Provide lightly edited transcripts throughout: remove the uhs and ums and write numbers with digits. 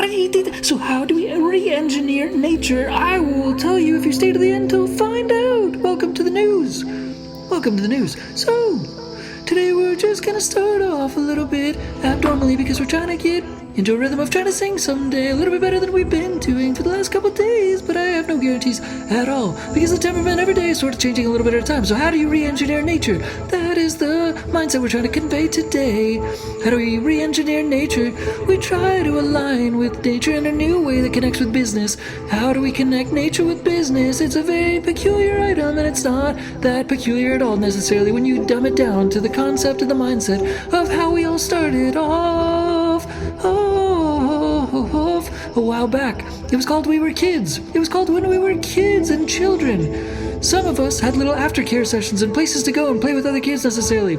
So how do we re-engineer nature? I will tell you if you stay to the end to find out. Welcome to the news. So, today we're just gonna start off a little bit abnormally because we're trying to get into a rhythm of trying to sing someday a little bit better than we've been doing for the last couple of days, but I have no guarantees at all because the temperament every day is sort of changing a little bit at a time. So how do you re-engineer nature? That is the mindset we're trying to convey today. How do we re-engineer nature? We try to align with nature in a new way that connects with business. How do we connect nature with business? It's a very peculiar item, and it's not that peculiar at all necessarily when you dumb it down to the concept and the mindset of how we all started off a while back. It was called We Were Kids. It was called When We Were Kids and Children. Some of us had little aftercare sessions and places to go and play with other kids necessarily.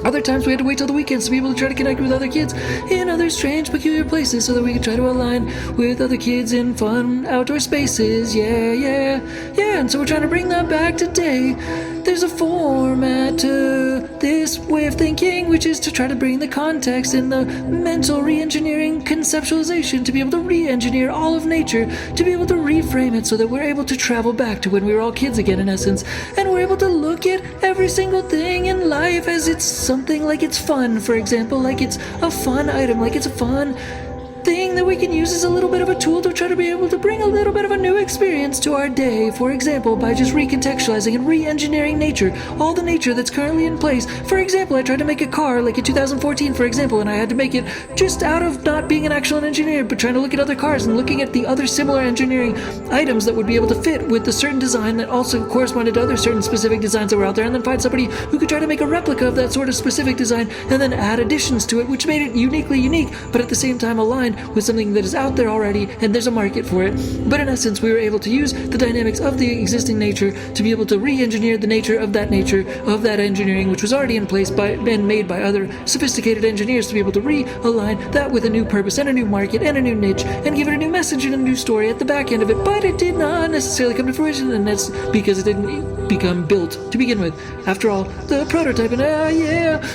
Other times we had to wait till the weekends to be able to try to connect with other kids in other strange, peculiar places so that we could try to align with other kids in fun outdoor spaces. Yeah. And so we're trying to bring that back today. There's a format to this way of thinking, which is to try to bring the context and the mental re-engineering conceptualization to be able to re-engineer all of nature, to be able to reframe it so that we're able to travel back to when we were all kids again, in essence, and we're able to look at every single thing in life as it's something like it's fun, for example, like it's a fun item, like it's a fun thing that we can use as a little bit of a tool to try to be able to bring a little bit of a new experience to our day, for example, by just recontextualizing and re-engineering nature, all the nature that's currently in place. For example, I tried to make a car like in 2014, for example, and I had to make it just out of not being an actual engineer, but trying to look at other cars and looking at the other similar engineering items that would be able to fit with the certain design that also corresponded to other certain specific designs that were out there, and then find somebody who could try to make a replica of that sort of specific design and then add additions to it, which made it uniquely unique, but at the same time aligned with something that is out there already and there's a market for it. But in essence, we were able to use the dynamics of the existing nature to be able to re-engineer the nature of that engineering, which was already in place and made by other sophisticated engineers, to be able to realign that with a new purpose and a new market and a new niche and give it a new message and a new story at the back end of it. But it did not necessarily come to fruition, and that's because it didn't become built to begin with. After all, the prototype, and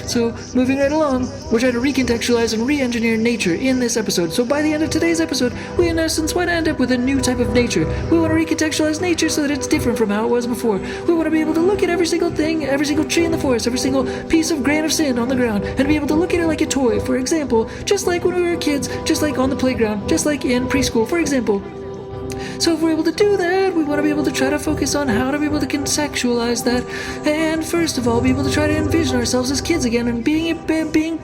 so moving right along, we're trying to recontextualize and re-engineer nature in this episode. So by the end of today's episode, we in essence want to end up with a new type of nature. We want to recontextualize nature so that it's different from how it was before. We want to be able to look at every single thing, every single tree in the forest, every single piece of grain of sand on the ground, and be able to look at it like a toy, for example, just like when we were kids, just like on the playground, just like in preschool, for example. So if we're able to do that, we want to be able to try to focus on how to be able to conceptualize that, and first of all, be able to try to envision ourselves as kids again and being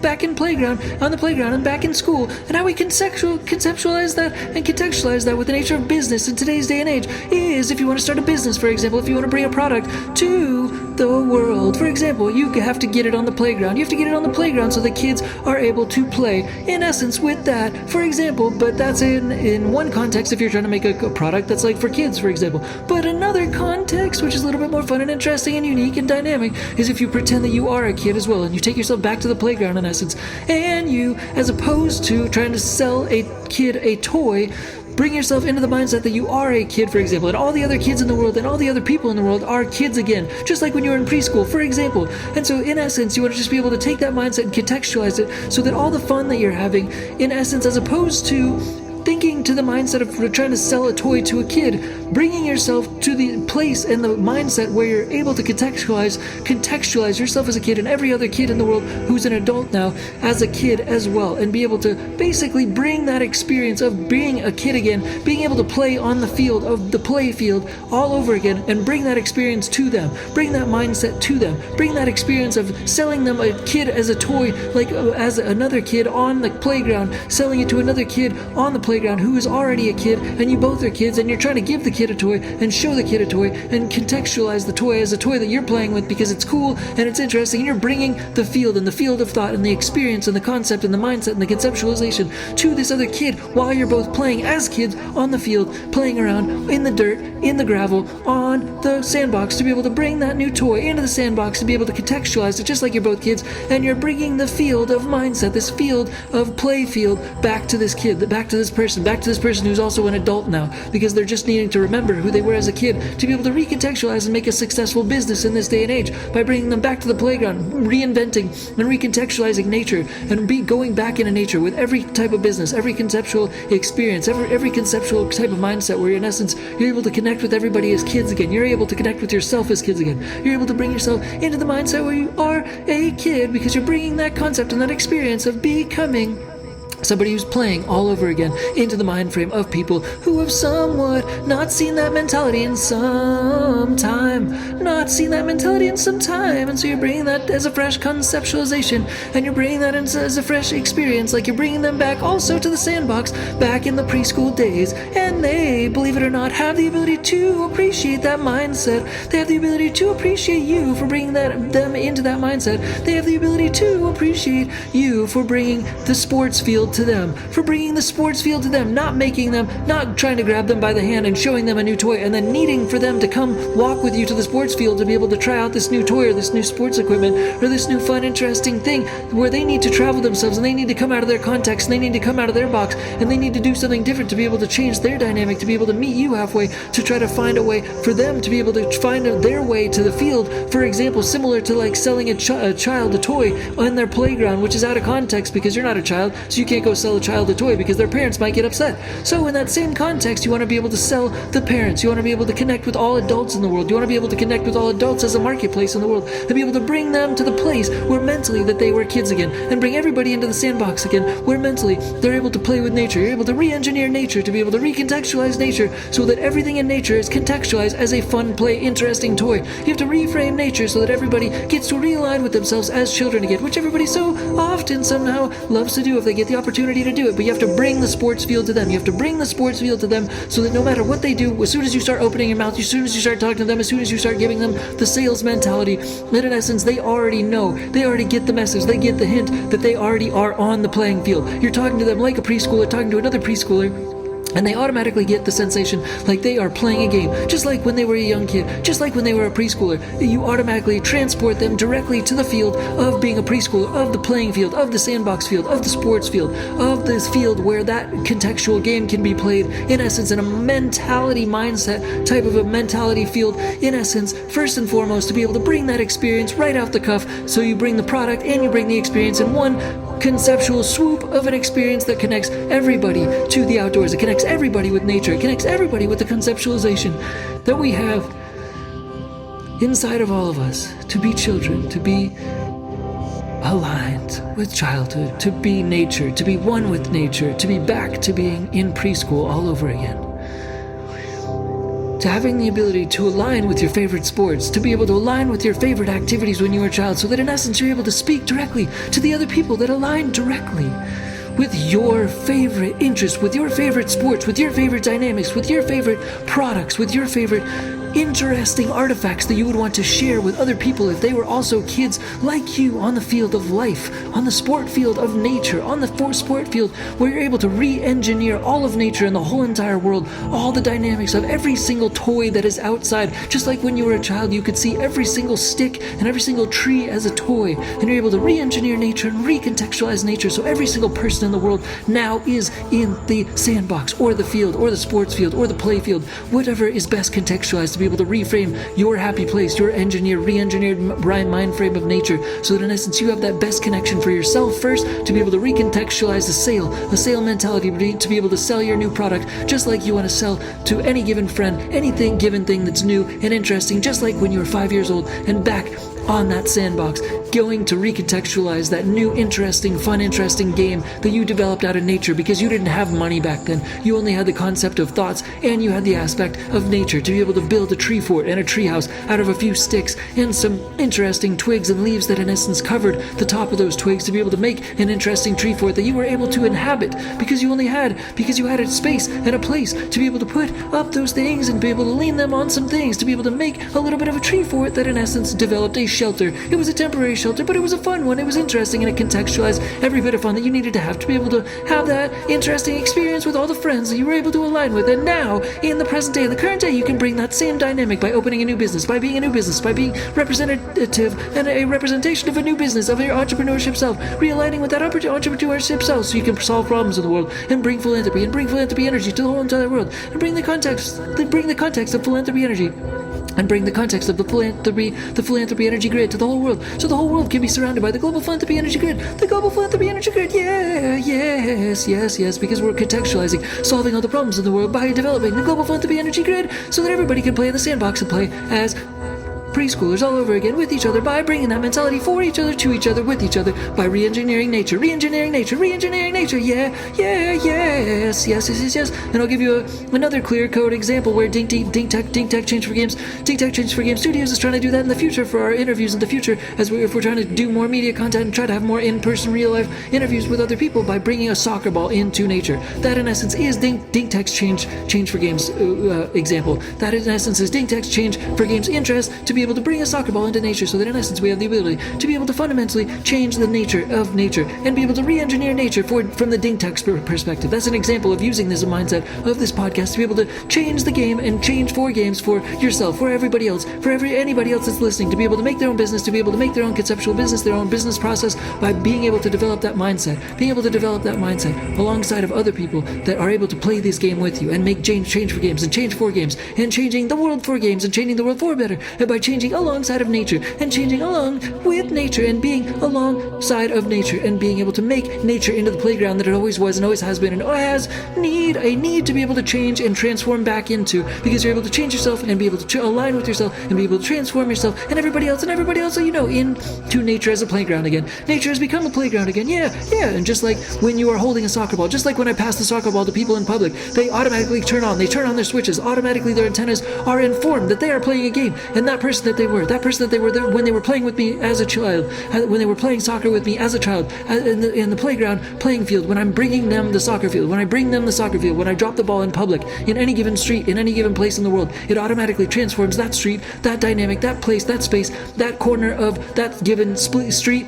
back on the playground and back in school, and how we conceptualize that and contextualize that with the nature of business in today's day and age is, if you want to start a business, for example, if you want to bring a product to the world, for example, you have to get it on the playground. You have to get it on the playground so the kids are able to play, in essence, with that, for example, but that's in one context if you're trying to make a product that's like for kids, for example. But another context, which is a little bit more fun and interesting and unique and dynamic, is if you pretend that you are a kid as well, and you take yourself back to the playground, in essence, and you, as opposed to trying to sell a kid a toy, bring yourself into the mindset that you are a kid, for example, and all the other kids in the world and all the other people in the world are kids again, just like when you were in preschool, for example. And so, in essence, you want to just be able to take that mindset and contextualize it so that all the fun that you're having, in essence, as opposed to thinking to the mindset of trying to sell a toy to a kid, bringing yourself to the place and the mindset where you're able to contextualize yourself as a kid and every other kid in the world who's an adult now as a kid as well, and be able to basically bring that experience of being a kid again, being able to play on the field of the play field all over again, and bring that experience to them, bring that mindset to them, bring that experience of selling them a kid as a toy, like as another kid on the playground, selling it to another kid on the playground who is already a kid, and you both are kids, and you're trying to give the kid a toy and show the kid a toy and contextualize the toy as a toy that you're playing with because it's cool and it's interesting, and you're bringing the field and the field of thought and the experience and the concept and the mindset and the conceptualization to this other kid while you're both playing as kids on the field, playing around in the dirt, in the gravel, on the sandbox, to be able to bring that new toy into the sandbox, to be able to contextualize it just like you're both kids, and you're bringing the field of mindset, this field of play field, back to this kid, back to this person, back to this person who's also an adult now, because they're just needing to remember who they were as a kid, to be able to recontextualize and make a successful business in this day and age by bringing them back to the playground, reinventing and recontextualizing nature, and going back into nature with every type of business, every conceptual experience, every conceptual type of mindset, where in essence you're able to connect with everybody as kids again. You're able to connect with yourself as kids again. You're able to bring yourself into the mindset where you are a kid, because you're bringing that concept and that experience of becoming somebody who's playing all over again into the mind frame of people who have somewhat not seen that mentality in some time. And so you're bringing that as a fresh conceptualization, and you're bringing that as a fresh experience, like you're bringing them back also to the sandbox, back in the preschool days, and they, believe it or not, have the ability to appreciate that mindset. They have the ability to appreciate you for bringing them into that mindset. They have the ability to appreciate you for bringing the sports field to them, not trying to grab them by the hand and showing them a new toy and then needing for them to come walk with you to the sports field to be able to try out this new toy or this new sports equipment or this new fun, interesting thing, where they need to travel themselves and they need to come out of their context and they need to come out of their box and they need to do something different to be able to change their dynamic, to be able to meet you halfway, to try to find a way for them to be able to find their way to the field. For example, similar to like selling a child a toy on their playground, which is out of context because you're not a child, so you can't go sell a child a toy because their parents might get upset. So in that same context, you want to be able to sell the parents. You want to be able to connect with all adults in the world. You want to be able to connect with all adults as a marketplace in the world, and be able to bring them to the place where mentally that they were kids again, and bring everybody into the sandbox again, where mentally they're able to play with nature. You're able to re-engineer nature, to be able to recontextualize nature so that everything in nature is contextualized as a fun, play, interesting toy. You have to reframe nature so that everybody gets to realign with themselves as children again, which everybody so often somehow loves to do if they get the opportunity to do it. But you have to bring the sports field to them. You have to bring the sports field to them so that no matter what they do, as soon as you start opening your mouth, as soon as you start talking to them, as soon as you start giving them the sales mentality, that in essence they already know, they already get the message, they get the hint that they already are on the playing field. You're talking to them like a preschooler talking to another preschooler, and they automatically get the sensation like they are playing a game, just like when they were a young kid, just like when they were a preschooler. You automatically transport them directly to the field of being a preschooler, of the playing field, of the sandbox field, of the sports field, of this field where that contextual game can be played, in essence, in a mentality mindset type of a mentality field, in essence, first and foremost, to be able to bring that experience right out the cuff. So you bring the product and you bring the experience in one conceptual swoop of an experience that connects everybody to the outdoors. It connects everybody with nature. It connects everybody with the conceptualization that we have inside of all of us to be children, to be aligned with childhood, to be nature, to be one with nature, to be back to being in preschool all over again. To having the ability to align with your favorite sports, to be able to align with your favorite activities when you were a child, so that in essence you're able to speak directly to the other people that align directly with your favorite interests, with your favorite sports, with your favorite dynamics, with your favorite products, with your favorite interesting artifacts that you would want to share with other people if they were also kids like you on the field of life, on the sport field of nature, on the sport field where you're able to re-engineer all of nature and the whole entire world, all the dynamics of every single toy that is outside. Just like when you were a child, you could see every single stick and every single tree as a toy, and you're able to re-engineer nature and recontextualize nature so every single person in the world now is in the sandbox or the field or the sports field or the play field, whatever is best contextualized, to be able to reframe your happy place, your re-engineered mind frame of nature, so that in essence you have that best connection for yourself first, to be able to recontextualize a sale mentality, to be able to sell your new product just like you want to sell to any given friend, anything given thing that's new and interesting, just like when you were 5 years old and back on that sandbox, going to recontextualize that new interesting game that you developed out of nature, because you didn't have money back then. You only had the concept of thoughts, and you had the aspect of nature to be able to build a tree fort and a tree house out of a few sticks and some interesting twigs and leaves that in essence covered the top of those twigs, to be able to make an interesting tree fort that you were able to inhabit because you had a space and a place to be able to put up those things and be able to lean them on some things, to be able to make a little bit of a tree fort that in essence developed a shelter. It was a temporary shelter, but it was a fun one. It was interesting, and it contextualized every bit of fun that you needed to be able to have that interesting experience with all the friends that you were able to align with. And now, in the present day, in the current day, you can bring that same dynamic by opening a new business, by being a new business, by being representative and a representation of a new business, of your entrepreneurship self, realigning with that entrepreneurship self, so you can solve problems in the world and bring philanthropy energy to the whole entire world, and bring the context of philanthropy energy, and bring the context of the philanthropy energy grid to the whole world, so the whole world can be surrounded by the global philanthropy energy grid. The global philanthropy energy grid, yes, because we're contextualizing, solving all the problems in the world by developing the global philanthropy energy grid, so that everybody can play in the sandbox and play as preschoolers all over again with each other, by bringing that mentality for each other, to each other, with each other, by reengineering nature, yes. And I'll give you another clear code example where Dink Tech Change for Games Studios is trying to do that in the future for our interviews in the future, if we're trying to do more media content and try to have more in-person, real-life interviews with other people by bringing a soccer ball into nature. That in essence is Dink Tech's Change for Games example. That in essence is Dink Tech's Change for Games interest to be able to bring a soccer ball into nature, so that in essence we have the ability to be able to fundamentally change the nature of nature and be able to re-engineer nature from the Dink Tech perspective. That's an example of using this mindset of this podcast to be able to change the game and change for games for yourself, for everybody else, for anybody else that's listening, to be able to make their own business, to be able to make their own conceptual business, their own business process, by being able to develop that mindset, alongside of other people that are able to play this game with you and make change for games and change for games and changing the world for games and changing the world for better, and by changing alongside of nature and changing along with nature and being alongside of nature and being able to make nature into the playground that it always was and always has been and has a need to be able to change and transform back into, because you're able to change yourself and be able to align with yourself and be able to transform yourself and everybody else that you know into nature as a playground again. Nature has become a playground again. Yeah. And just like when you are holding a soccer ball, just like when I pass the soccer ball to people in public, they automatically turn on their switches, automatically their antennas are informed that they are playing a game, and that person that they were there when they were playing with me as a child, when they were playing soccer with me as a child in the playground playing field, when I'm bringing them the soccer field, when I drop the ball in public, in any given street, in any given place in the world, it automatically transforms that street, that dynamic, that place, that space, that corner of that given street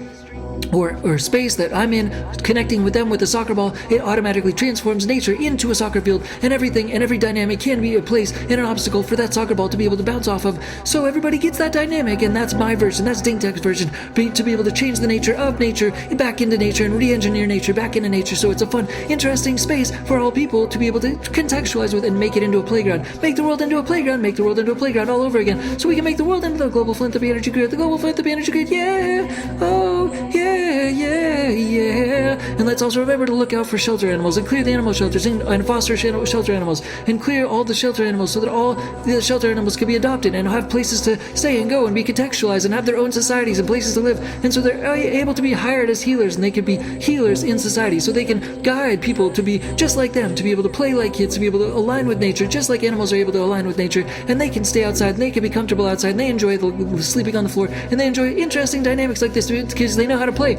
or space that I'm in, connecting with them with the soccer ball. It automatically transforms nature into a soccer field, and everything and every dynamic can be a place and an obstacle for that soccer ball to be able to bounce off of. So everybody gets that dynamic, and that's my version, that's Dink Tech's version, to be able to change the nature of nature back into nature and re-engineer nature back into nature, so it's a fun, interesting space for all people to be able to contextualize with and make it into a playground, make the world into a playground all over again, so we can make the world into the global philanthropy energy grid, yeah. And let's also remember to look out for shelter animals and clear the animal shelters and foster shelter animals and clear all the shelter animals, so that all the shelter animals can be adopted and have places to stay and go and be contextualized and have their own societies and places to live, and so they're able to be hired as healers, and they can be healers in society, so they can guide people to be just like them, to be able to play like kids, to be able to align with nature just like animals are able to align with nature, and they can stay outside and they can be comfortable outside and they enjoy sleeping on the floor and they enjoy interesting dynamics like this because they know how to play,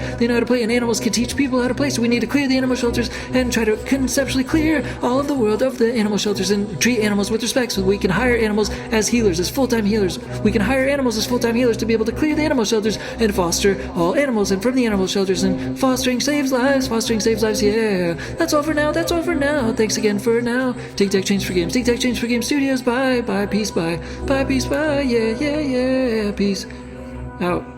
and animals can teach people how to play. So we need to clear the animal shelters and try to conceptually clear all of the world of the animal shelters and treat animals with respect, so we can hire animals as healers, as full-time healers. We can hire animals as full-time healers to be able to clear the animal shelters and foster all animals and from the animal shelters, and fostering saves lives, yeah. That's all for now. Thanks again for now. Dink Tech Change for Games Studios. Bye, peace, bye, yeah, peace out.